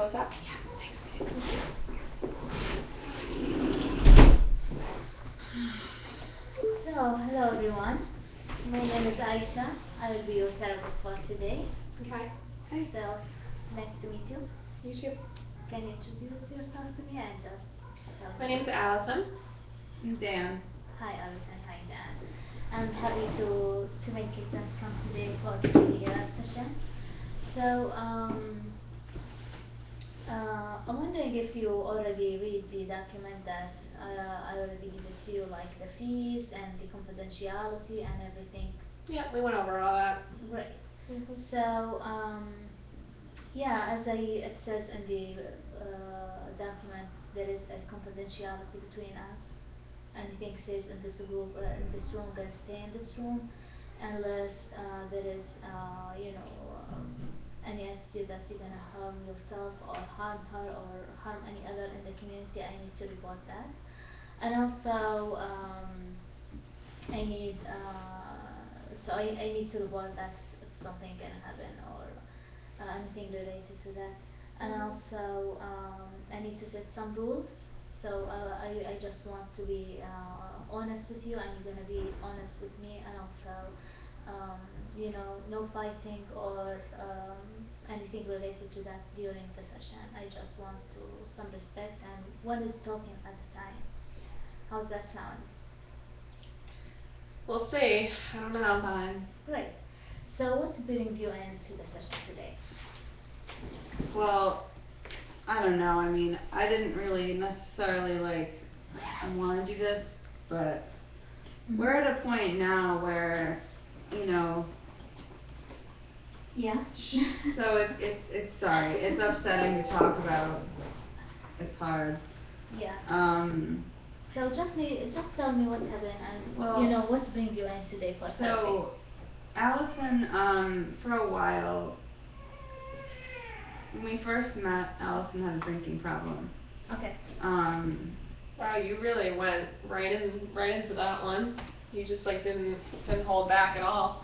close up? Yeah, thanks. So, hello everyone. My name is Aisha. I will be your therapist for today. Okay. Hi. So, nice to meet you. You too. Can you introduce yourself to me and just tell me? My name is Allison. I'm Dan. Hi Alison, hi Dan. I'm happy to make it just come today for the session. So, I'm wondering if you already read the document that I already give it to you, like the fees and the confidentiality and everything. Yep, we went over all that. Great. So, yeah, it says in the document, there is a confidentiality between us. Anything says in this group, in this room, gonna stay in this room, unless there is, any attitude that you're gonna harm yourself or harm her or harm any other in the community. I need to report that, and also I need to report that if something gonna happen or anything related to that, and also I need to set some rules. So I just want to be honest with you, and you're gonna be honest with me, and also no fighting or anything related to that during the session. I just want some respect, and one is talking at the time. How's that sound? We'll see. I don't know. Fine. Great. So what's bringing you into the session today? Well, I don't know. I mean, I didn't really necessarily want to do this, but we're at a point now where, Yeah. so it's sorry. It's upsetting to talk about. It's hard. Yeah. So just tell me what happened and what's bringing you in today for therapy. So, Allison, for a while, when we first met, Allison had a drinking problem. Okay. Wow, you really went right into that one. You just didn't hold back at all.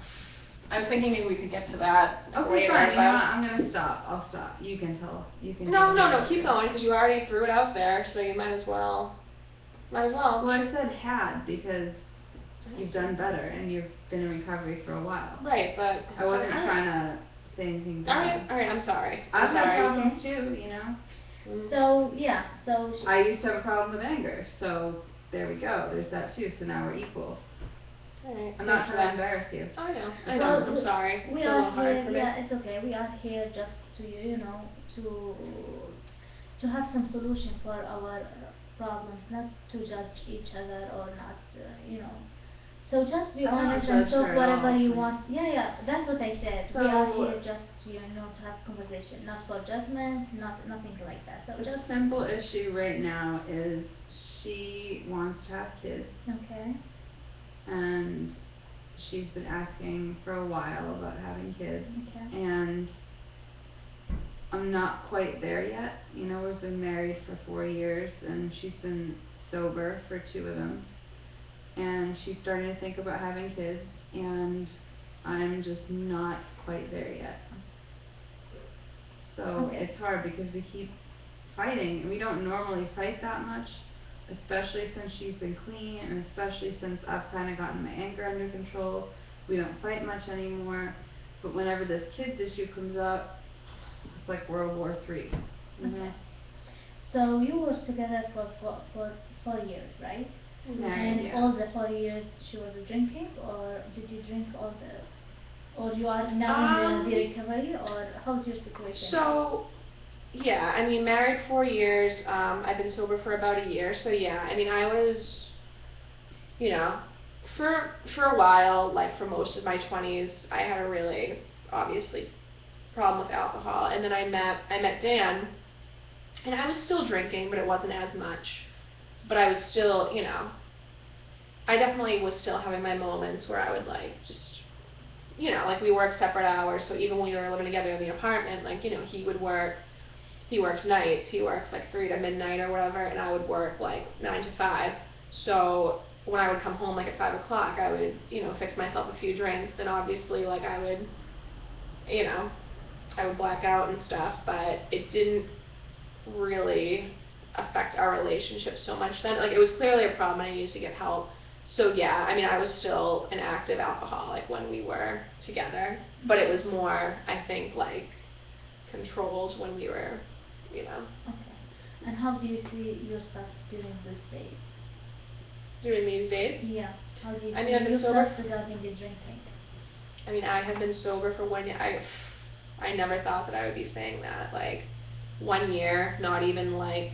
I was thinking maybe we could get to that later. Fine. You know what? I'm gonna stop. I'll stop. You can tell. No, keep going, because you already threw it out there, so you might as well. Well, I said had because you've done better and you've been in recovery for a while. Right, but I wasn't trying to say anything bad. Alright, I'm sorry. I've had problems too, So, yeah, I used to have a problem with anger, so there we go. There's that too, so now we're equal. Alright. I'm not trying to embarrass you. I know, I'm sorry. We it's a are little hard here, for me. yeah, it's okay. We are here just to have some solution for our problems, not to judge each other or not, So just be honest and talk whatever you want. Yeah, that's what I said. So we are here just to have conversation, not for judgment, nothing like that. So the just simple issue right now is she wants to have kids. Okay. And she's been asking for a while about having kids. Okay. And I'm not quite there yet. We've been married for 4 years and she's been sober for 2 of them. And she's starting to think about having kids, and I'm just not quite there yet. So It's hard because we keep fighting, and we don't normally fight that much, especially since she's been clean, and especially since I've kind of gotten my anger under control. We don't fight much anymore, but whenever this kids issue comes up, it's like World War III. Okay. So you were together for 4 years, right? Married, and all the 4 years she was drinking, or did you drink or you are now in the recovery, or how's your situation? So, yeah, I mean, married 4 years, I've been sober for about a year, so yeah, I mean, I was, for a while, for most of my 20s, I had a really, obviously, problem with alcohol, and then I met Dan, and I was still drinking, but it wasn't as much. But I was still, I definitely was still having my moments where I would just, we worked separate hours, so even when we were living together in the apartment, he would work, he works nights, he works 3 to midnight or whatever, and I would work 9 to 5. So when I would come home at 5 o'clock, I would, fix myself a few drinks, and obviously I would, I would black out and stuff, but it didn't really affect our relationship so much then. Like, it was clearly a problem and I needed to get help. So yeah, I mean, I was still an active alcoholic when we were together, but it was more, I think, like, controlled when we were, you know. Okay. And how do you see yourself during those days? During these days? Yeah. How do you I see mean, I've been yourself sober. regarding the drinking? I mean, I have been sober for 1 year. I never thought that I would be saying that. Like, 1 year, not even like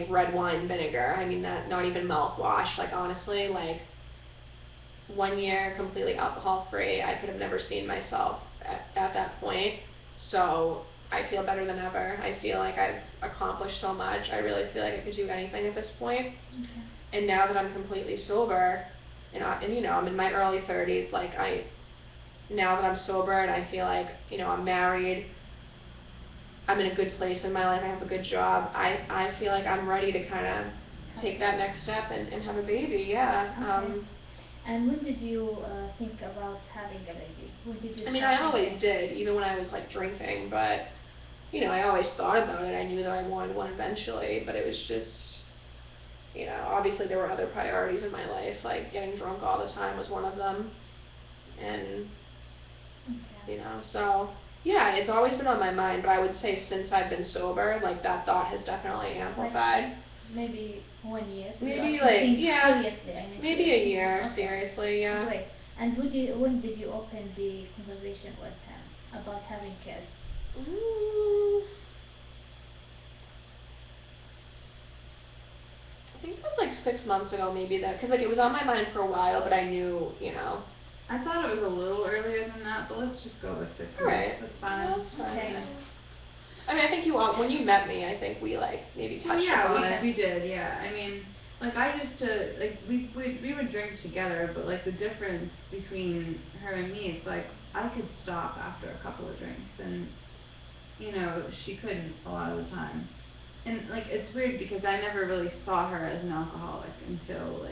red wine vinegar. I mean, that, not even mouthwash. Like, honestly, like, 1 year completely alcohol free. I could have never seen myself at that point. So I feel better than ever. I feel like I've accomplished so much. I really feel like I could do anything at this point. Okay. And now that I'm completely sober, and you know, I'm in my early 30s, like, now that I'm sober and I feel like, you know, I'm married, I'm in a good place in my life, I have a good job, I feel like I'm ready to kind of take that next step and have a baby, yeah. Okay. And when did you think about having a baby? When did you I mean, start I always thinking? did, even when I was, like, drinking, but, you know, I always thought about it. I knew that I wanted one eventually, but it was just, you know, obviously there were other priorities in my life, like getting drunk all the time was one of them, and, Okay. you know, so, yeah, it's always been on my mind, but I would say since I've been sober, like, that thought has definitely amplified. Maybe 1 year. Maybe, You are like, thinking yeah, seriously, I mean, maybe a seriously. year, Okay. seriously, yeah. Great. And when did you open the conversation with him about having kids? I think it was like 6 months ago, maybe, that, because, like, it was on my mind for a while, but I knew, you know. I thought it was a little earlier than that, but let's just go with 6 months. All right. That's fine. That's fine. Okay. I mean, I think when you met me, I think we, like, maybe touched upon it. We did, yeah. I mean, like, I used to, like, we would drink together, but, like, the difference between her and me, it's like, I could stop after a couple of drinks, and, you know, she couldn't a lot of the time. And, like, it's weird because I never really saw her as an alcoholic until,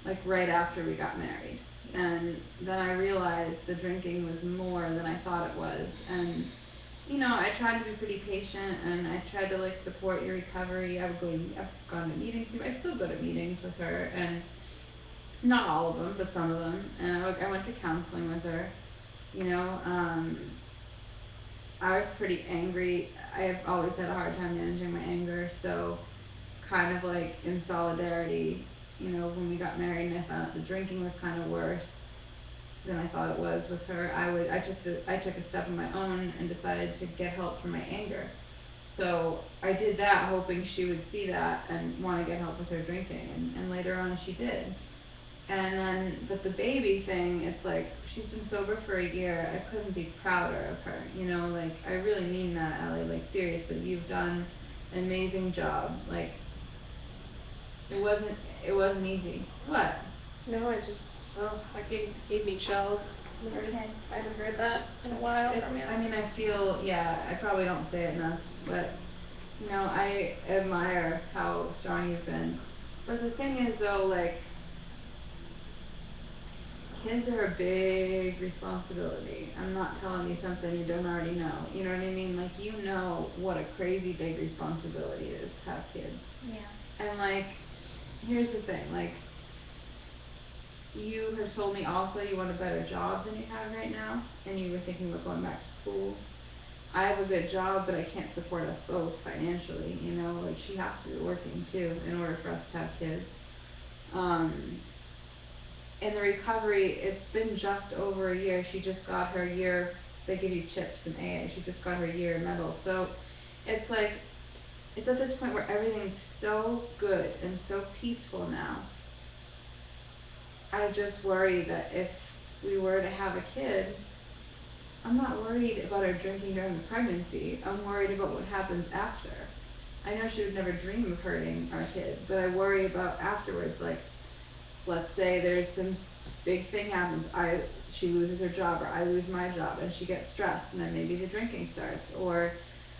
like, right after we got married. And then I realized the drinking was more than I thought it was, and, you know, I tried to be pretty patient, and I tried to, like, support your recovery. I've gone to meetings, I still go to meetings with her, and not all of them, but some of them, and I went to counseling with her, you know. I was pretty angry. I have always had a hard time managing my anger, so kind of like in solidarity, you know, when we got married and I found out the drinking was kind of worse than I thought it was with her, I took a step of my own and decided to get help for my anger. So I did that hoping she would see that and want to get help with her drinking, and later on she did. And then, but the baby thing, it's like, she's been sober for a year, I couldn't be prouder of her, you know, like, I really mean that, Ellie, like, seriously, you've done an amazing job, like, it wasn't easy. What? No, like, it gave me chills. Okay. I haven't heard that in a while from you. I mean, I feel, yeah, I probably don't say it enough, but, you know, I admire how strong you've been. But the thing is, though, like, kids are a big responsibility. I'm not telling you something you don't already know. You know what I mean? Like, you know what a crazy big responsibility it is to have kids. Yeah. And, like, here's the thing, like, you have told me also you want a better job than you have right now, and you were thinking about going back to school. I have a good job, but I can't support us both financially, you know, like, she has to be working too in order for us to have kids. And the recovery, it's been just over a year. She just got her year, they give you chips in AA, she just got her year medal. So it's like, it's at this point where everything's so good and so peaceful now. I just worry that if we were to have a kid, I'm not worried about her drinking during the pregnancy. I'm worried about what happens after. I know she would never dream of hurting our kid, but I worry about afterwards, like, let's say there's some big thing happens, she loses her job, or I lose my job, and she gets stressed, and then maybe the drinking starts. Or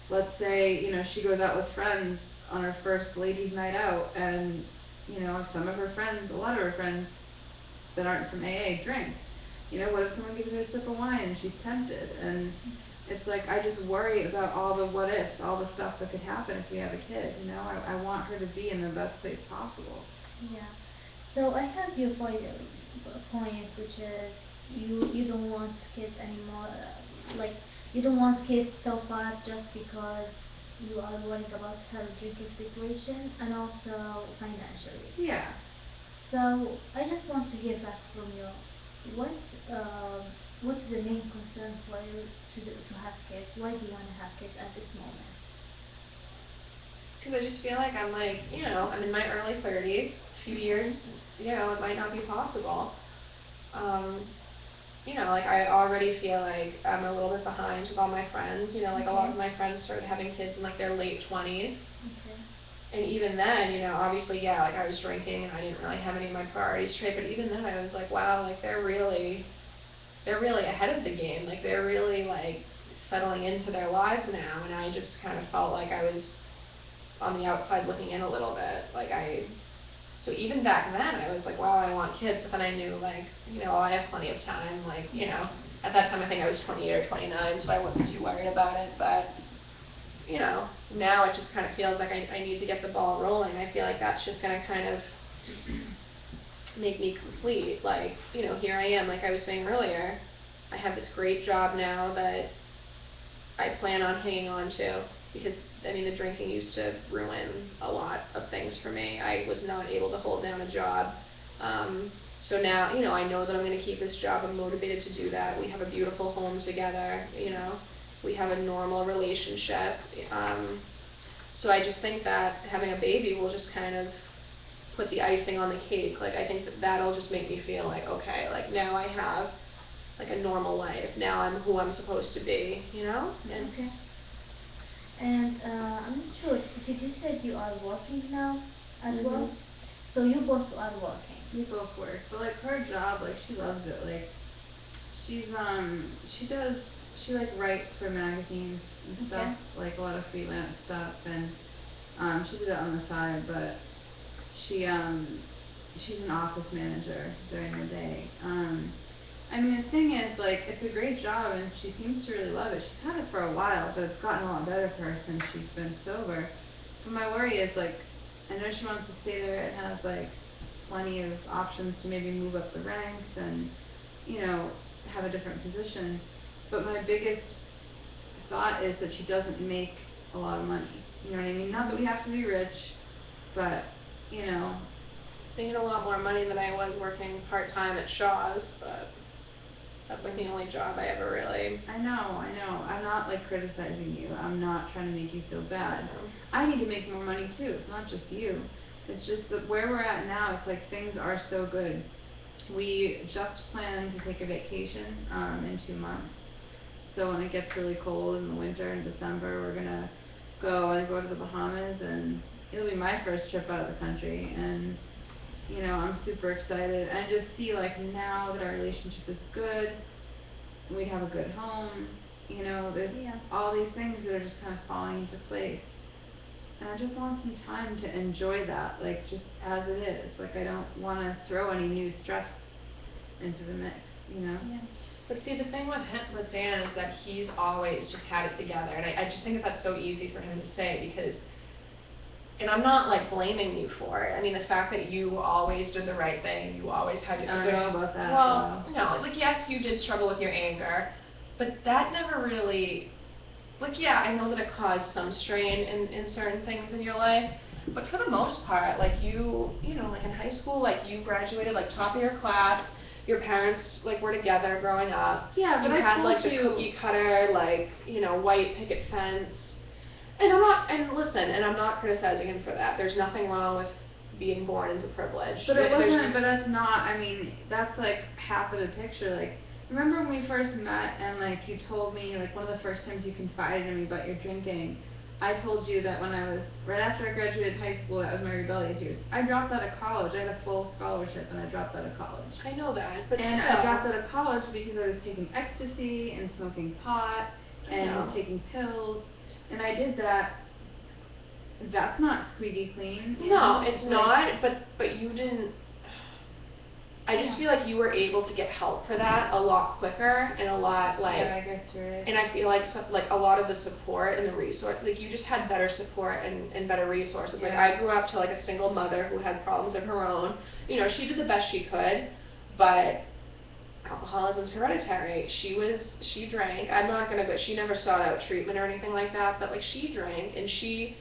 let's say, you know, she goes out with friends on her first ladies' night out, and, you know, some of her friends, a lot of her friends that aren't from AA drink. You know, what if someone gives her a sip of wine and she's tempted? And it's like I just worry about all the what ifs, all the stuff that could happen if we have a kid, you know? I want her to be in the best place possible. Yeah. So I heard your point, which is you don't want kids anymore. Like you don't want kids so fast just because you are worried about her drinking situation and also financially. Yeah. So I just want to hear back from you. What what's the main concern for you to have kids? Why do you want to have kids at this moment? Because I just feel like I'm like, I'm in my early 30s, a few years, it might not be possible. Like I already feel like I'm a little bit behind with all my friends. Like a lot of my friends started having kids in like their late 20s. Okay. And even then, obviously, yeah, like I was drinking and I didn't really have any of my priorities straight, but even then I was like, wow, like they're really ahead of the game. Like they're really like settling into their lives now, and I just kind of felt like I was on the outside looking in a little bit. So even back then I was like, wow, I want kids, but then I knew like, I have plenty of time, like, at that time I think I was 28 or 29, so I wasn't too worried about it, but now it just kind of feels like I need to get the ball rolling. I feel like that's just going to kind of make me complete. Like, here I am, like I was saying earlier, I have this great job now that I plan on hanging on to because, the drinking used to ruin a lot of things for me. I was not able to hold down a job. So now, I know that I'm going to keep this job. I'm motivated to do that. We have a beautiful home together, We have a normal relationship. So I just think that having a baby will just kind of put the icing on the cake. Like, I think that that'll just make me feel like, okay, like now I have like a normal life. Now I'm who I'm supposed to be, And Okay. And I'm not sure, did you say you are working now as well? So you both are working. We both work, but like her job, like she loves it. Like she like writes for magazines and stuff, like a lot of freelance stuff, and she did it on the side, but she's an office manager during the day. The thing is, like, it's a great job, and she seems to really love it. She's had it for a while, but it's gotten a lot better for her since she's been sober. But my worry is, like, I know she wants to stay there and has, like, plenty of options to maybe move up the ranks and, have a different position. But my biggest thought is that she doesn't make a lot of money. You know what I mean? Not that we have to be rich, but, making a lot more money than I was working part-time at Shaw's, but that's like the only job I ever really... I know. I'm not like criticizing you. I'm not trying to make you feel bad. I need to make more money too. It's not just you. It's just that where we're at now, it's like things are so good. We just planned to take a vacation in 2 months. So when it gets really cold in the winter in December, we're gonna go to the Bahamas, and it'll be my first trip out of the country, and I'm super excited. I just see like now that our relationship is good, we have a good home, there's all these things that are just kind of falling into place. And I just want some time to enjoy that, like just as it is. Like I don't want to throw any new stress into the mix, Yeah. But see, the thing with Dan is that he's always just had it together, and I just think that that's so easy for him to say because, and I'm not like blaming you for it. The fact that you always did the right thing, you always had a good... I don't know about that. Well, no, like yes, you did struggle with your anger, but that never really, like yeah, I know that it caused some strain in certain things in your life, but for the most part, like you like in high school, like you graduated like top of your class. Your parents like were together growing up. Yeah, but you I had told like the cookie cutter, like white picket fence. And I'm not criticizing him for that. There's nothing wrong with being born into privilege. But it wasn't. But that's not. That's like half of the picture. Like, remember when we first met and like you told me like one of the first times you confided in me about your drinking. I told you that when I was, right after I graduated high school, that was my rebellious years. I dropped out of college. I had a full scholarship and I dropped out of college. I know that, but and still. I dropped out of college because I was taking ecstasy and smoking pot and taking pills, and I did that. That's not squeaky clean. No, it's not, but you didn't, I just feel like you were able to get help for that a lot quicker and a lot like. Yeah, I guess you're right. And I feel like like a lot of the support and the resource, like you just had better support and better resources. Like Yeah. I grew up to like a single mother who had problems of her own. You know, she did the best she could, but alcoholism is hereditary. She drank. I'm not gonna go. She never sought out treatment or anything like that. But like she drank, and she,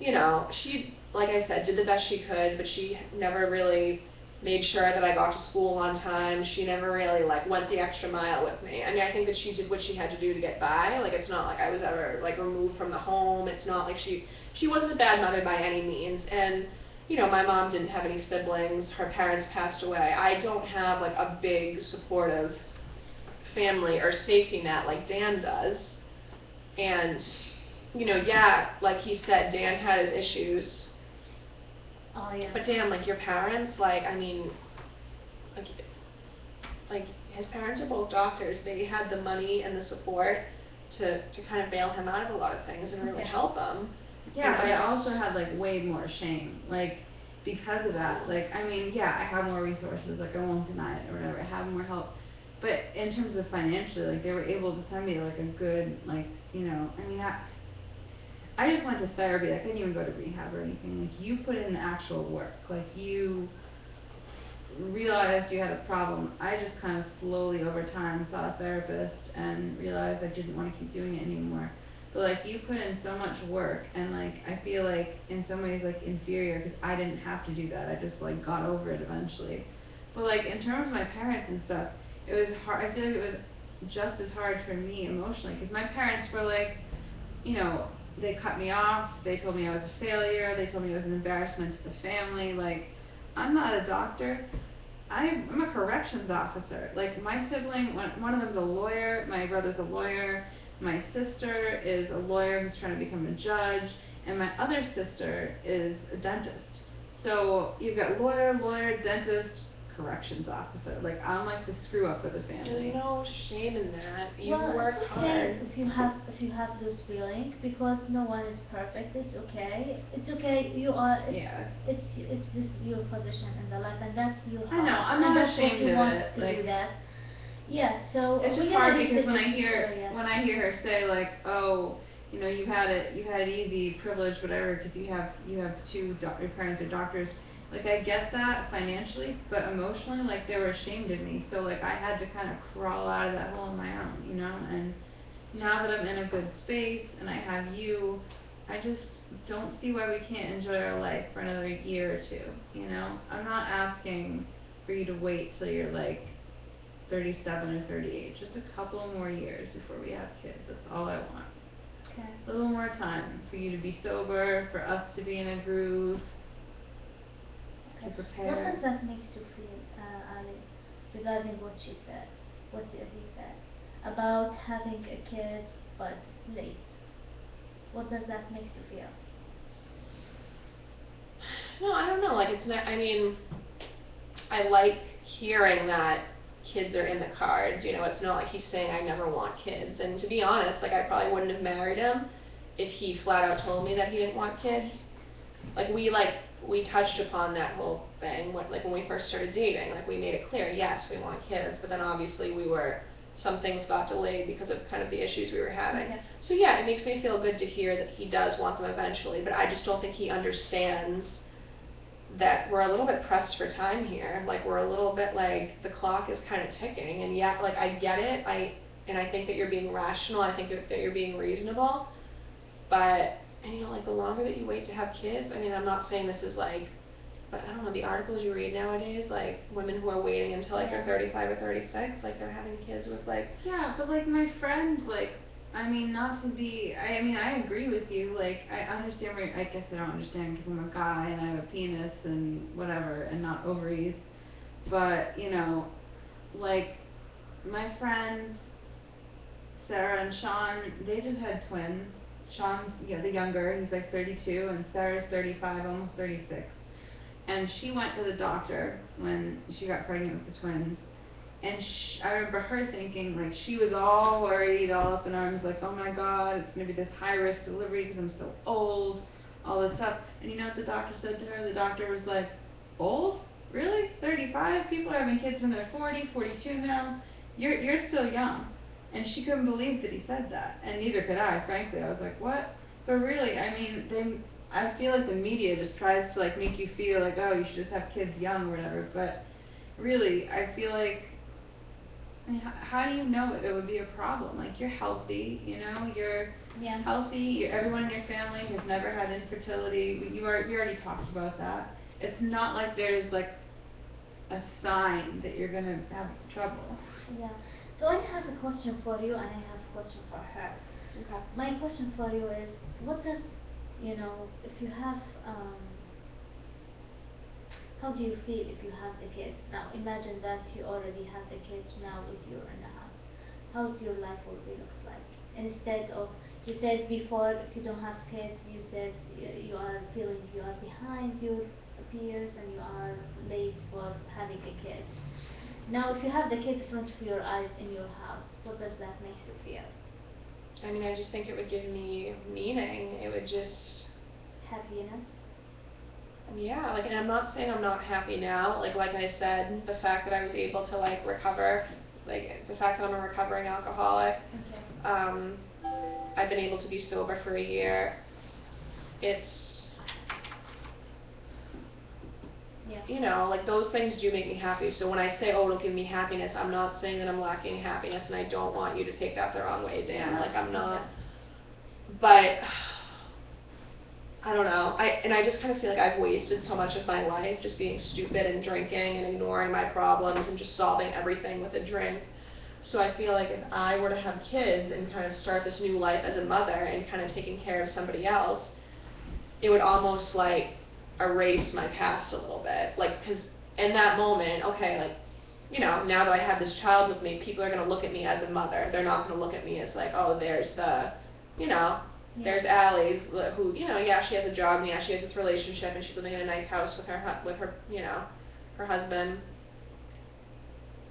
you know, she, like I said, did the best she could. But she never really made sure that I got to school on time. She never really like went the extra mile with me. I mean, I think that she did what she had to do to get by. Like it's not like I was ever like removed from the home. It's not like she wasn't a bad mother by any means. And you know, my mom didn't have any siblings. Her parents passed away. I don't have like a big supportive family or safety net like Dan does. And you know, yeah, like he said, Dan had his issues. Oh yeah. But Dan, like your parents, like I mean, like his parents are both doctors. They had the money and the support to kind of bail him out of a lot of things and really help him. Yeah, but I also had like way more shame, like because of that. Like I mean, yeah, I have more resources. Like I won't deny it or whatever. I have more help, but in terms of financially, like they were able to send me like a good, like you know, I mean I just went to therapy. Like, I didn't even go to rehab or anything. Like, you put in the actual work. Like, you realized you had a problem. I just kind of slowly over time saw a therapist and realized I didn't want to keep doing it anymore. But, like, you put in so much work, and, like, I feel like, in some ways, like, inferior, because I didn't have to do that. I just, like, got over it eventually. But, like, in terms of my parents and stuff, it was hard. I feel like it was just as hard for me emotionally, because my parents were, like, you know, they cut me off, they told me I was a failure, they told me I was an embarrassment to the family. Like, I'm not a doctor, I'm a corrections officer. Like, my sibling, one of them's a lawyer, my brother's a lawyer, my sister is a lawyer who's trying to become a judge, and my other sister is a dentist. So, you've got lawyer, dentist, corrections officer. Like, I'm like the screw up of the family. There's no shame in that. You Well, work it's hard. okay if you have this feeling, because no one is perfect. It's okay. It's okay. You are. It's this your position in the life, and that's your heart. I know. I'm and not that's ashamed what you of want it. to Like, do that. Yeah. So it's just we hard gotta because when I discuss hear this area. her say like, oh, you know, you had it easy, privileged, whatever, because you have your parents are doctors. Like, I get that financially, but emotionally, like, they were ashamed of me. So, like, I had to kind of crawl out of that hole on my own, you know? And now that I'm in a good space and I have you, I just don't see why we can't enjoy our life for another year or two, you know? I'm not asking for you to wait till you're, like, 37 or 38. Just a couple more years before we have kids. That's all I want. Okay. A little more time for you to be sober, for us to be in a groove. To prepare. What does that make you feel, Ali, regarding what she said, what he said, about having a kid but late? What does that make you feel? No, I don't know. Like it's not. I mean, I like hearing that kids are in the cards. You know, it's not like he's saying I never want kids. And to be honest, like I probably wouldn't have married him if he flat out told me that he didn't want kids. Like we touched upon that whole thing when we first started dating. Like we made it clear, yes, we want kids, but then obviously some things got delayed because of kind of the issues we were having. Okay. So yeah, it makes me feel good to hear that he does want them eventually, but I just don't think he understands that we're a little bit pressed for time here. Like we're a little bit like the clock is kind of ticking, and yet like I get it. I think that you're being rational. I think that you're being reasonable, but. And you know, like the longer that you wait to have kids, I mean, I'm not saying this is like, but I don't know, the articles you read nowadays, like women who are waiting until like they're 35 or 36, like they're having kids with like. Yeah, but like my friend, like, I mean, not to be, I mean, I agree with you, like, I understand where, I guess I don't understand because I'm a guy and I have a penis and whatever, and not ovaries, but, you know, like, my friend, Sarah and Sean, they just had twins. Sean's the younger, he's like 32, and Sarah's 35, almost 36. And she went to the doctor when she got pregnant with the twins. And I remember her thinking, like, she was all worried, all up in arms, like, oh my God, it's going to be this high-risk delivery because I'm so old, all this stuff. And you know what the doctor said to her? The doctor was like, old? really? 35? People are having kids when they're 40, 42 now. You're still young. And she couldn't believe that he said that. And neither could I, frankly. I was like, what? But really, I mean, I feel like the media just tries to like make you feel like, oh, you should just have kids young or whatever. But really, I feel like, I mean, how do you know it would be a problem? Like, you're healthy, you know, you're Yeah. healthy, everyone in your family has never had infertility. You already talked about that. It's not like there's like a sign that you're gonna have trouble. Yeah. So I have a question for you, and I have a question for her. Okay. My question for you is, what does, you know, if you have, how do you feel if you have the kids? Now imagine that you already have the kids now with you in the house. How's your life will be looks like? Instead of, you said before, if you don't have kids, you said you are feeling you are behind your peers and you are late for having a kid. Now if you have the kids in front of your eyes in your house, what does that make you feel? I mean, I just think it would give me meaning. It would just, Happiness? yeah, like, and I'm not saying I'm not happy now. Like I said, the fact that I was able to like recover, like the fact that I'm a recovering alcoholic, Okay. I've been able to be sober for a year. It's, Yeah. you know, like those things do make me happy. So when I say, oh, it'll give me happiness, I'm not saying that I'm lacking happiness, and I don't want you to take that the wrong way, Dan. Like, I'm not, but I don't know. I just kind of feel like I've wasted so much of my life just being stupid and drinking and ignoring my problems and just solving everything with a drink. So I feel like if I were to have kids and kind of start this new life as a mother and kind of taking care of somebody else, it would almost like erase my past a little bit. Like, because in that moment, okay, like, you know, now that I have this child with me, people are going to look at me as a mother. They're not going to look at me as like, oh, there's the, you know, there's Allie, who, you know, yeah, she has a job, and yeah, she has this relationship, and she's living in a nice house with her, you know, her husband.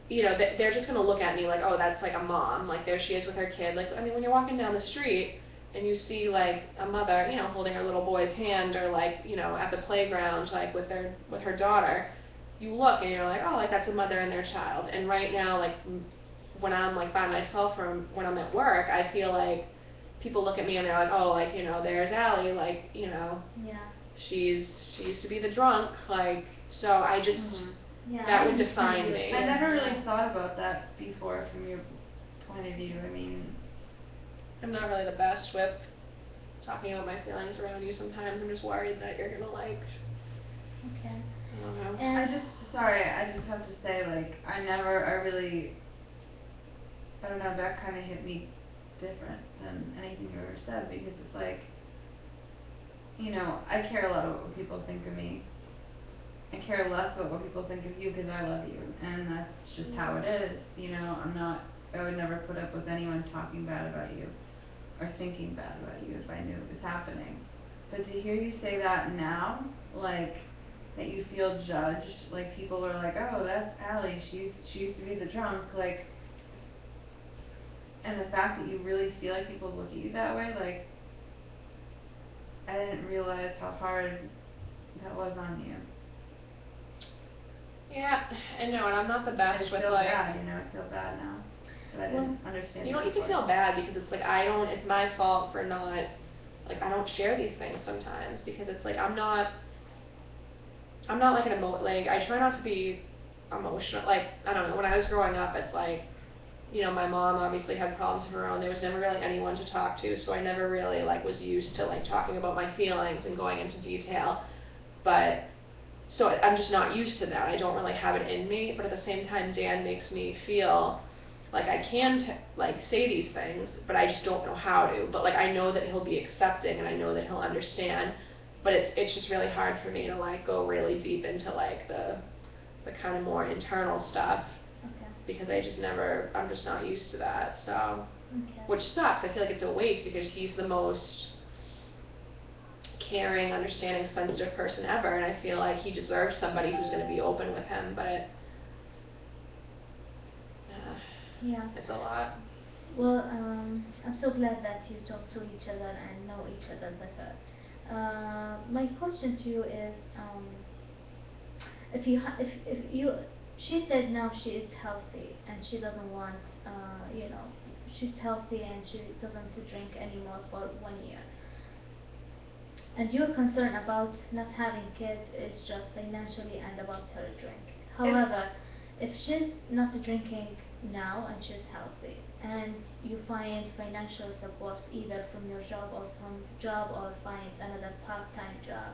You know, they're just gonna look at me like, oh, that's like a mom, like there she is with her kid. Like, I mean, when you're walking down the street and you see like a mother, you know, holding her little boy's hand, or like, you know, at the playground, like with her daughter, you look and you're like, oh, like that's a mother and their child. And right now, like when I'm like by myself or when I'm at work, I feel like people look at me and they're like, oh, like, you know, there's Allie, like, you know, Yeah. she used to be the drunk, like, so I just, Yeah, that I would understand define your me. I feeling, never really yeah. thought about that before from your point of view. I mean, I'm not really the best with talking about my feelings around you sometimes. I'm just worried that you're gonna like, Okay. I don't know. And I just have to say, like, I really, I don't know, that kind of hit me different than anything you ever said, because it's like, you know, I care a lot about what people think of me. I care less about what people think of you because I love you, and that's just how it is, you know. I would never put up with anyone talking bad about you or thinking bad about you if I knew it was happening. But to hear you say that now, like, that you feel judged, like people are like, oh, that's Allie, she used to be the drunk, like, and the fact that you really feel like people look at you that way, like, I didn't realize how hard that was on you. Yeah, I know, and I'm not the best with I feel like. bad, you know, I feel bad now that I didn't understand. You don't need to feel bad, because it's like it's my fault for not, like, I don't share these things sometimes, because it's like I'm not like like, I try not to be emotional, like, I don't know, when I was growing up, it's like, you know, my mom obviously had problems of her own. There was never really anyone to talk to, so I never really like was used to like talking about my feelings and going into detail. But so I'm just not used to that. I don't really have it in me. But at the same time, Dan makes me feel like I can like say these things, but I just don't know how to. But like I know that he'll be accepting, and I know that he'll understand. But it's just really hard for me to like go really deep into like the kind of more internal stuff. Okay. Because I'm just not used to that, so, Okay. which sucks. I feel like it's a waste, because he's the most caring, understanding, sensitive person ever, and I feel like he deserves somebody who's going to be open with him, but Yeah. it's a lot. Well, I'm so glad that you talk to each other and know each other better. My question to you is, she said now she is healthy and she doesn't want, she's healthy and she doesn't drink anymore for 1 year. And your concern about not having kids is just financially and about her drink. However, if she's not drinking now and she's healthy, and you find financial support either from your job or find another part-time job,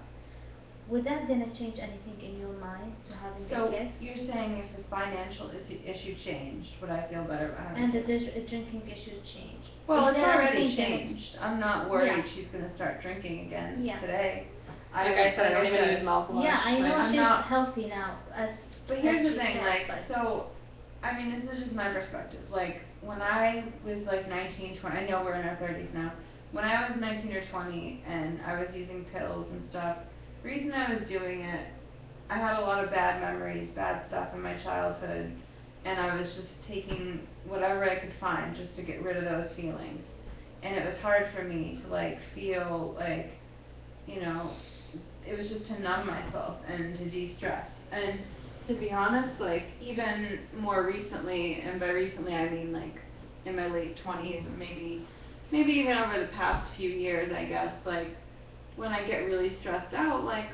would that gonna change anything in your mind to having a So kid? you're saying if the financial issue changed, would I feel better about having And the kids? drinking issue changed. Well, Is it's there already anything that- changed. I'm not worried Yeah. she's gonna start drinking again Yeah. today. Like I said, I don't even use mouthwash. Yeah, I know Like, I'm she's not- healthy now, But here's as the she thing, said, like, but- so, I mean, this is just my perspective, like, when I was like 19, 20, I know we're in our 30s now, when I was 19 or 20 and I was using pills and stuff, the reason I was doing it, I had a lot of bad memories, bad stuff in my childhood, and I was just taking whatever I could find just to get rid of those feelings. And it was hard for me to like feel like, you know, it was just to numb myself and to de-stress. And to be honest, like, even more recently, and by recently I mean like in my late 20s, and maybe even over the past few years, I guess, like, when I get really stressed out, like,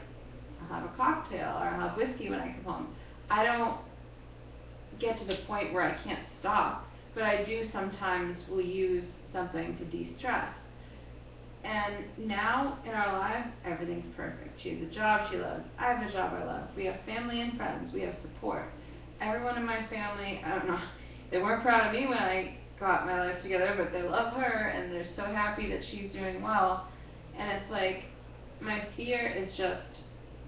I'll have a cocktail or I'll have whiskey when I come home. I don't get to the point where I can't stop, but I do sometimes will use something to de-stress. And now in our lives, everything's perfect. She has a job she loves. I have a job I love. We have family and friends. We have support. Everyone in my family, I don't know, they weren't proud of me when I got my life together, but they love her and they're so happy that she's doing well. And it's like, my fear is just,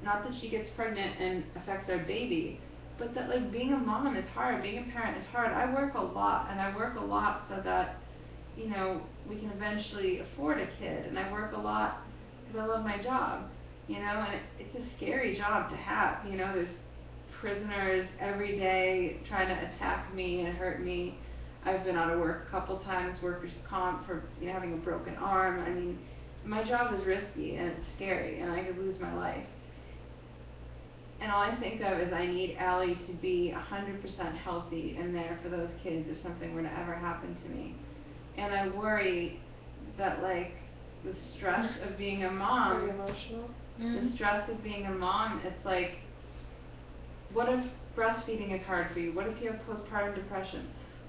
not that she gets pregnant and affects our baby, but that like being a mom is hard, being a parent is hard. I work a lot, and I work a lot so that, you know, we can eventually afford a kid, and I work a lot because I love my job, you know, and it's a scary job to have, you know, there's prisoners every day trying to attack me and hurt me. I've been out of work a couple times, workers' comp for, you know, having a broken arm. I mean, my job is risky and it's scary and I could lose my life. And all I think of is I need Allie to be 100% healthy and there for those kids if something were to ever happen to me. And I worry that like the stress of being a mom, Very emotional. the stress of being a mom, it's like, what if breastfeeding is hard for you? What if you have postpartum depression?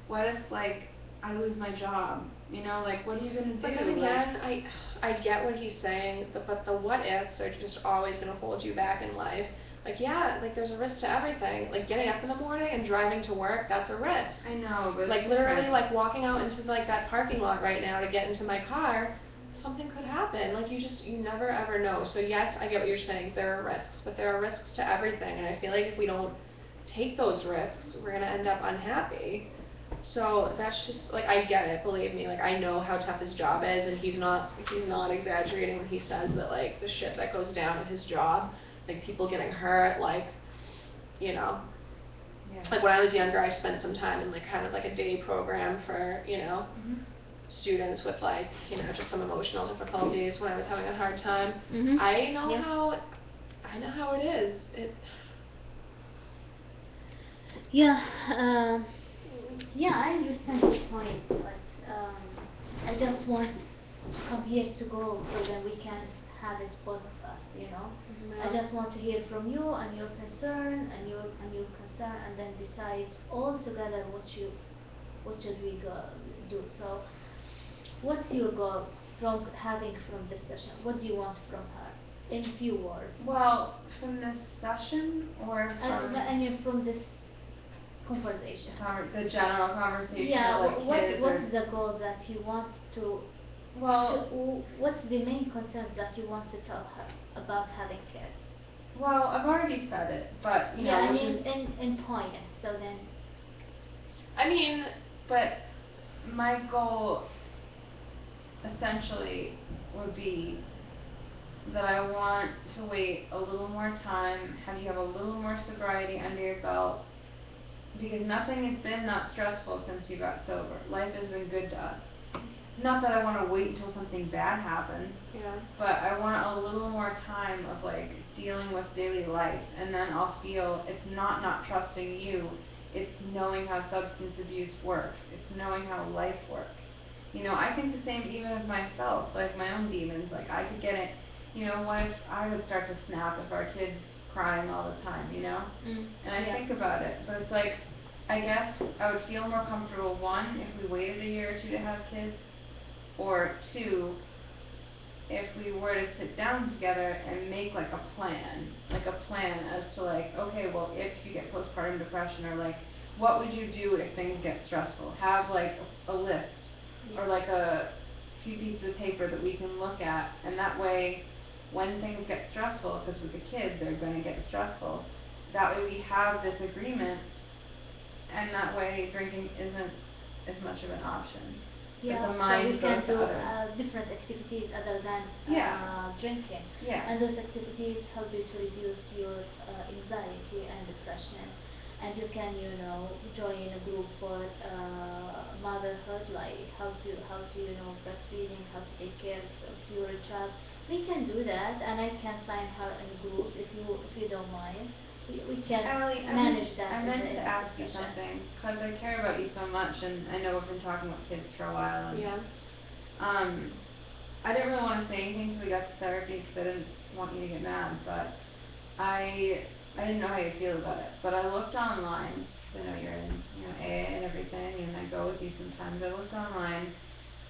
What if like I lose my job? You know, like what are you gonna do? But then again, I get what he's saying, but the what ifs are just always gonna hold you back in life. Like, yeah, like there's a risk to everything. Like getting up in the morning and driving to work, that's a risk. I know, but Like it's literally different. like walking out into like that parking lot right now to get into my car, something could happen. Like you never ever know. So yes, I get what you're saying, there are risks, but there are risks to everything, and I feel like if we don't take those risks, we're gonna end up unhappy. So that's just, like, I get it, believe me, like I know how tough his job is, and he's not exaggerating when he says that like the shit that goes down in his job, like people getting hurt, like, you know. Yeah. Like when I was younger, I spent some time in like kind of like a day program for, you know, students with like, you know, just some emotional difficulties when I was having a hard time. I know Yeah. how it is. Yeah, I understand your point, but I just want from here to go so that we can have it both of us, you know. I just want to hear from you and your concern and your concern, and then decide all together what should we go do. So, what's your goal from this session? What do you want from her? In few words. Well, from this session or from I mean from this conversation. The general conversation, Yeah, like kids or... what's the goal that you want to... Well, what's the main concerns that you want to tell her about having kids? well, I've already said it, but, you know... Yeah, I mean, in point, so then... I mean, But my goal essentially would be that I want to wait a little more time, have you have a little more sobriety under your belt, because nothing has been not stressful since you got sober. Life has been good to us. not that I wanna wait until something bad happens, Yeah. but I want a little more time of like dealing with daily life, and then I'll feel it's not trusting you, it's knowing how substance abuse works, it's knowing how life works. You know, I think the same even of myself, like my own demons, like I could get it, you know, what if I would start to snap if our kid's crying all the time, you know? And I think about it, but it's like, I guess I would feel more comfortable, one, if we waited a year or two to have kids, or two, if we were to sit down together and make like a plan as to like, okay, well, if you get postpartum depression, or like, what would you do if things get stressful? Have like a list, or like a few pieces of paper that we can look at, and that way, when things get stressful, because with the kids, they're gonna get stressful, that way we have this agreement, and that way drinking isn't as much of an option. Yeah, The so mind we can goes to do other. different activities other than Yeah. drinking. Yeah. And those activities help you to reduce your anxiety and depression. And you can, join a group for motherhood, like how to breastfeeding, how to take care of your child. We can do that, and I can sign her in groups if you don't mind. We can Allie, manage that. I in meant the to ask you session. something, cause I care about you so much, and I know we've been talking about kids for a while, and Yeah. I didn't really wanna say anything till we got to therapy, cause I didn't want you to get mad, but I didn't know how you feel about it, but I looked online, cause I know you're in, AA and everything, and I go with you sometimes. I looked online,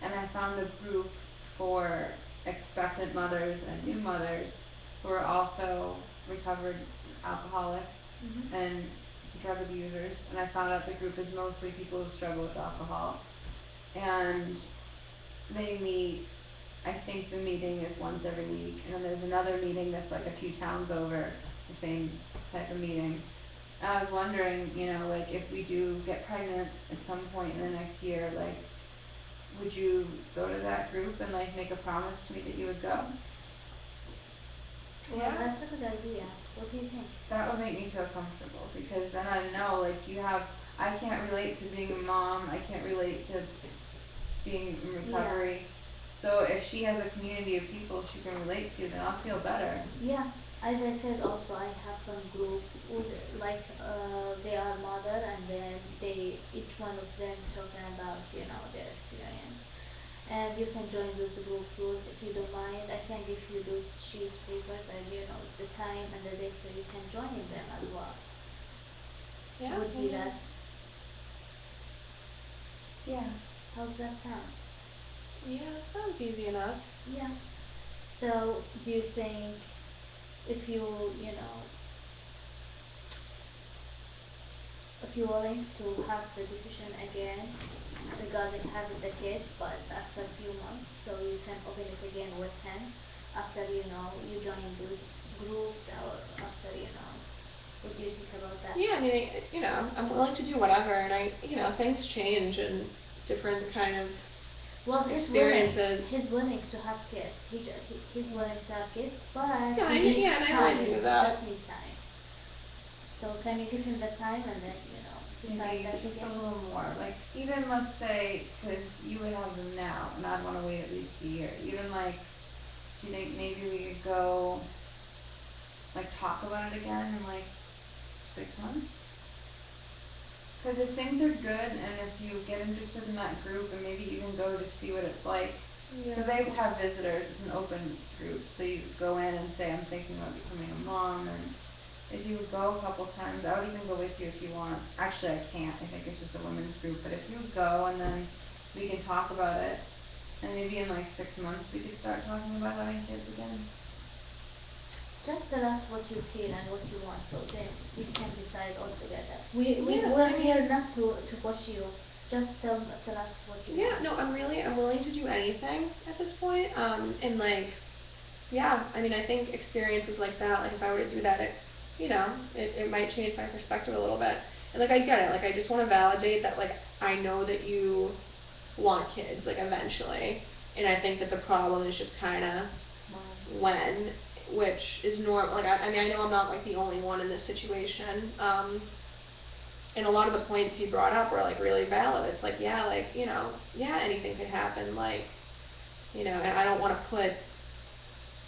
and I found a group for expectant mothers and new mothers who are also recovered alcoholics and drug abusers, and I found out the group is mostly people who struggle with alcohol, and they meet, I think the meeting is once every week, and then there's another meeting that's like a few towns over, the same type of meeting. And I was wondering, like, if we do get pregnant at some point in the next year, like, would you go to that group and like make a promise to me that you would go? Well, that's a good idea. What do you think? That would make me feel comfortable, because then I know, like, I can't relate to being a mom, I can't relate to being in recovery. So if she has a community of people she can relate to, then I'll feel better. Yeah, as I said, also I have some group who they are mother, and then each one of them talking about their experience. And you can join those group too if you don't mind. I can give you those sheet papers and the time and the date, so you can join in them as well. Yeah. Would be that. Yeah. How's that sound? Yeah, that sounds easy enough. Yeah. So do you think if you're willing to have the decision again regarding having the kids, but after a few months, so you can open it again with him after you join those groups, or after what do you think about that? Yeah, I mean, I'm willing to do whatever, and things change and different kind of Well, experiences. He's willing to have kids. He's willing to have kids, but Yeah, and I would do that. Just need time. So can you give him the time and then decide Maybe that just a again? little more, like, even let's say, cause you would have them now, and I'd wanna wait at least a year, even like, do you think maybe we could go, like, talk about it again in like 6 months? Cause if things are good, and if you get interested in that group, and maybe even go to see what it's like, cause they have visitors, it's an open group, so you go in and say, I'm thinking about becoming a mom, and if you would go a couple times, I would even go with you if you want. Actually, I can't, I think it's just a women's group, but if you would go, and then we can talk about it, and maybe in like 6 months we could start talking about having kids again. Just tell us what you feel and what you want, so then we can decide all together. We're here not to push you. Just tell us what you want. Yeah, no, I'm willing to do anything at this point, and like, yeah, I mean, I think experiences like that, like if I were to do that, it might change my perspective a little bit. And like, I get it, like I just wanna validate that, like, I know that you want kids, like eventually, and I think that the problem is just kinda when, which is like, I mean, I know I'm not like the only one in this situation, and a lot of the points he brought up were like really valid. It's like, yeah, like, you know, yeah, anything could happen, like, you know, and I don't want to put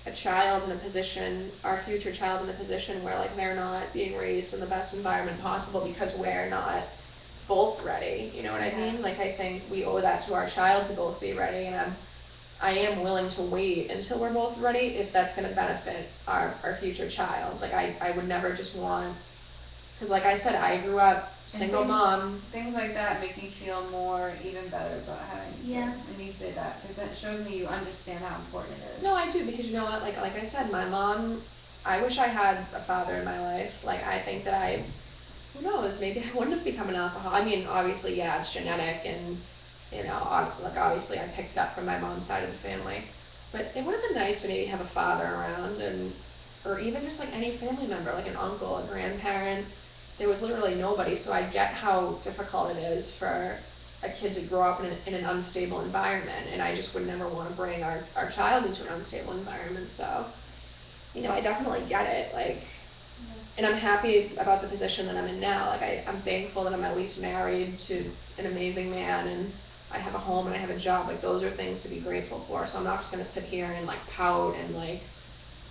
a child in a position, our future child in a position where like they're not being raised in the best environment possible because we're not both ready, you know what I mean? Like, I think we owe that to our child to both be ready, and I am willing to wait until we're both ready if that's going to benefit our future child. Like, I would never just want, because like I said, I grew up single mom. Things like that make me feel more, even better about having kids. Yeah. And you say that, because that shows me you understand how important it is. No, I do, because you know what, like I said, my mom, I wish I had a father in my life. Like, I think that who knows, maybe I wouldn't have become an alcoholic. I mean, obviously, yeah, it's genetic, and, you know, like, obviously I picked it up from my mom's side of the family. But it would have been nice to maybe have a father around, and, or even just like any family member, like an uncle, a grandparent. There was literally nobody, so I get how difficult it is for a kid to grow up in an unstable environment, and I just would never want to bring our child into an unstable environment, so, you know, I definitely get it, like, and I'm happy about the position that I'm in now. Like, I'm thankful that I'm at least married to an amazing man, and I have a home and I have a job. Like, those are things to be grateful for, so I'm not just going to sit here and like pout and like,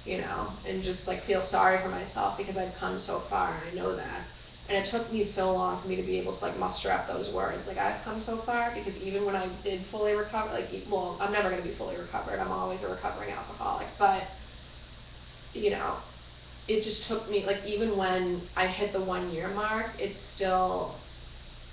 you know, and just like feel sorry for myself, because I've come so far, and I know that. And it took me so long for me to be able to like muster up those words. Like, I've come so far, because even when I did fully recover, like, well, I'm never going to be fully recovered. I'm always a recovering alcoholic. But, you know, it just took me, like, even when I hit the 1 year mark, it's still,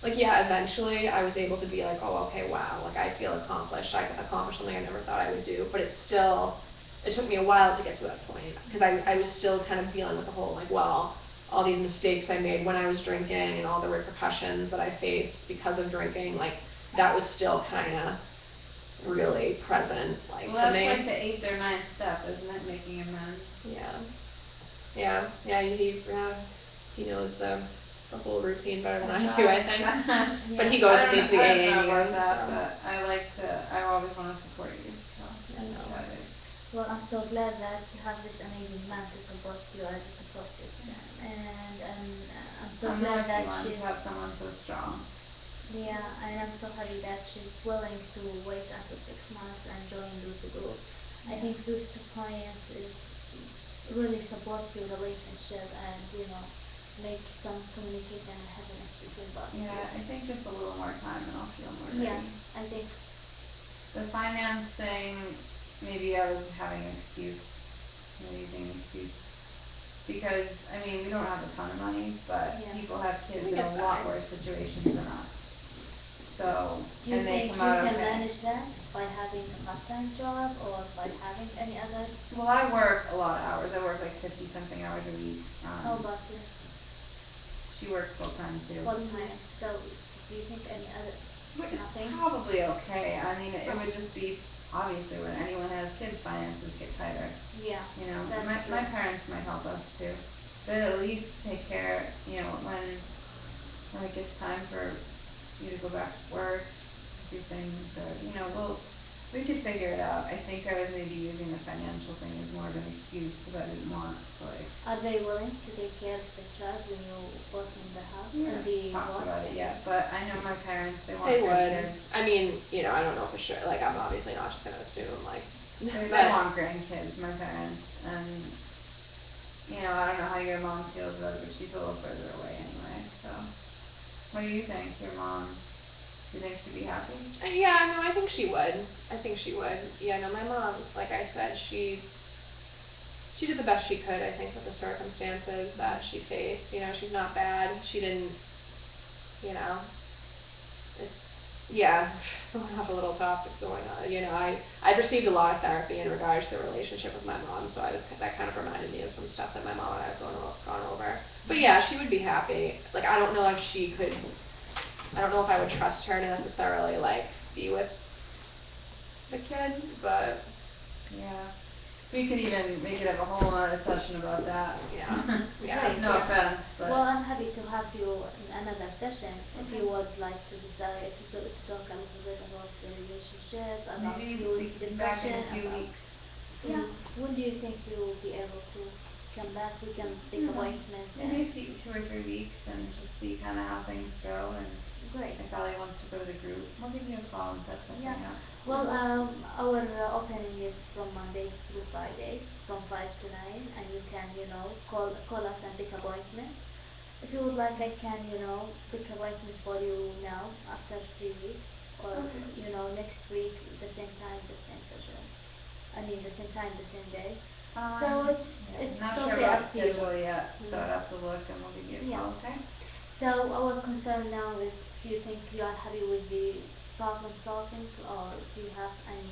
like, yeah, eventually I was able to be like, oh, okay, wow, like, I feel accomplished. I accomplished something I never thought I would do. But it's still, it took me a while to get to that point, because I was still kind of dealing with the whole, like, well, all these mistakes I made when I was drinking and all the repercussions that I faced because of drinking, like, that was still kind of really present, like, well, for me. that's like the 8th or 9th step, isn't it, making amends? Yeah, he knows the whole routine better than I do, I think. But he goes with me to the AA meetings. I don't know about that, but I always want to support you, so. I know. Well, I'm so glad that you have this amazing man to support you as a support system, and I'm so glad that she's have someone so strong. Yeah, and I'm so happy that she's willing to wait until 6 months and join Lucy Group. I think Lucy Science is really supports your relationship, and, you know, make some communication and happiness between both. Yeah, I think just a little more time and I'll feel more ready. Yeah, I think the finance thing, maybe I was having an excuse, using an excuse, because, I mean, we don't have a ton of money, but people have kids in a lot worse situations than us. So, do you and they think come out you can okay. manage that by having a part-time job or by having any other? Well, I work a lot of hours. I work like 50-something hours a week. How about you? She works full-time too. Full-time. So, do you think any other? It's probably okay. I mean, it would just be, obviously, when anyone has kids, finances get tighter. Yeah. You know, that's my parents might help us too. But at least take care, you know, when it gets time for you to go back to work, do things, or, you know, we could figure it out. I think I was maybe using the financial thing as more of an excuse, because I didn't want to, like. Are they willing to take care of the child when you work in the house? Yeah, and be talked about it yet, but I know my parents, they want They grandkids. would. I mean, you know, I don't know for sure. Like, I'm obviously not just going to assume, like. They want grandkids, my parents, and, you know, I don't know how your mom feels about it, but she's a little further away anyway, so. What do you think, your mom? Do you think she'd be happy? Yeah, no, I think she would. Yeah, no, my mom, like I said, she did the best she could, I think, with the circumstances that she faced. You know, she's not bad. She didn't, you know, yeah, going off a little topic going on. You know, I've received a lot of therapy in regards to the relationship with my mom, so that kind of reminded me of some stuff that my mom and I have gone over. But yeah, she would be happy. Like, I don't know if she could. I don't know if I would trust her to necessarily, like, be with the kid, but. Yeah. We could have a whole other session about that. Yeah. Yeah. No offense, but. Well, I'm happy to have you in another session if you would like to decide to talk a little bit about the relationship, about maybe your we can back in depression. a few weeks. Yeah. When do you think you will be able to? come back, we can take appointment. Maybe see 2 or 3 weeks and just see kinda how things go, and Great. if Ellie wants to go to the group, we'll give you a call and set something Yeah. up. Well, our opening is from Mondays through Friday, from 5 to 9, and you can, call us and take appointment. If you would like, I can, book appointments for you now, after 3 weeks, or, Okay. next week, the same time, the same session. I mean, the same time, the same day. So it's Not totally sure about up to you. schedule yet, so I'd Mm. have to look and we'll give you a Yeah. call, okay? So our concern now is, do you think you are happy with the problem solving, or do you have any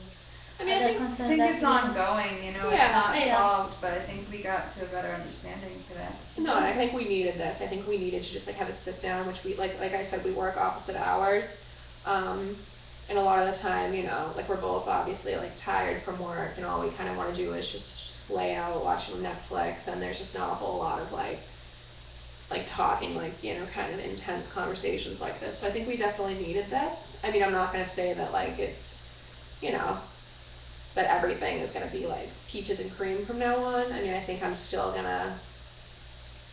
I mean, I other think- concerns? I think that it's you want- ongoing, Yeah, it's not yeah. solved, but I think we got to a better understanding today. No, I think we needed this. I think we needed to just like have a sit down, which we like I said, we work opposite hours. And a lot of the time, like we're both obviously like tired from work, and all we kind of want to do is just lay out, watch some Netflix, and there's just not a whole lot of like talking, kind of intense conversations like this. So I think we definitely needed this. I mean, I'm not going to say that like it's, that everything is going to be like peaches and cream from now on. I mean, I think I'm still gonna,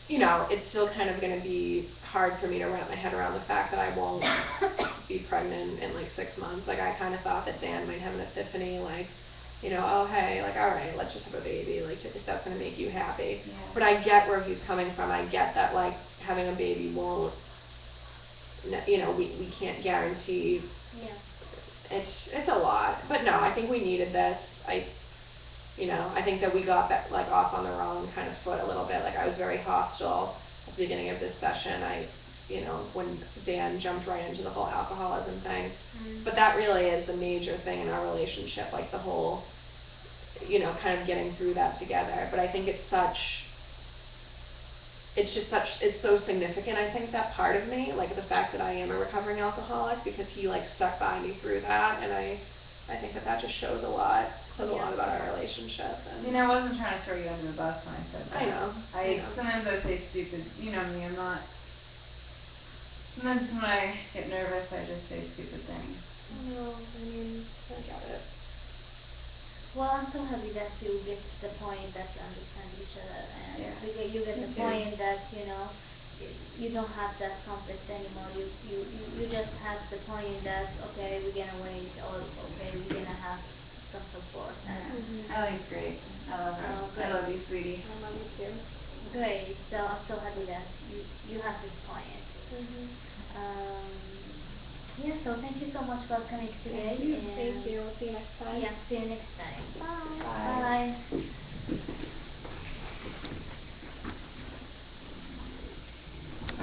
it's still kind of going to be hard for me to wrap my head around the fact that I won't be pregnant in like 6 months. Like I kind of thought that Dan might have an epiphany, like, oh hey, like alright, let's just have a baby, like if that's going to make you happy. Yeah. But I get where he's coming from. I get that like having a baby won't, we can't guarantee. Yeah. It's a lot, but no, I think we needed this. I think that we got that like off on the wrong kind of foot a little bit. Like I was very hostile at the beginning of this session. When Dan jumped right into the whole alcoholism thing. Mm. But that really is the major thing in our relationship, like the whole, kind of getting through that together. But I think it's so significant, I think, that part of me, like the fact that I am a recovering alcoholic, because he like stuck by me through that, and I think that just shows a lot about our relationship. And I wasn't trying to throw you under the bus when I said that. I know. Sometimes I say stupid, me, I'm not, sometimes when I get nervous I just say stupid things. No, I mean, I get it. Well, I'm so happy that you get to the point that you understand each other, and Yeah. you get Me the too. point that you don't have that conflict anymore. You just have the point that, okay, we're gonna wait, or okay, we're gonna have some support. And Mhm. Ellie's great. I love her. Oh, I great. love you, sweetie. I love you too. Great. So I'm so happy that you have this point. Mhm. Yeah. So thank you so much for coming today. Thank you. We'll see you next time. Yeah. See you next time. Bye. Bye. Bye.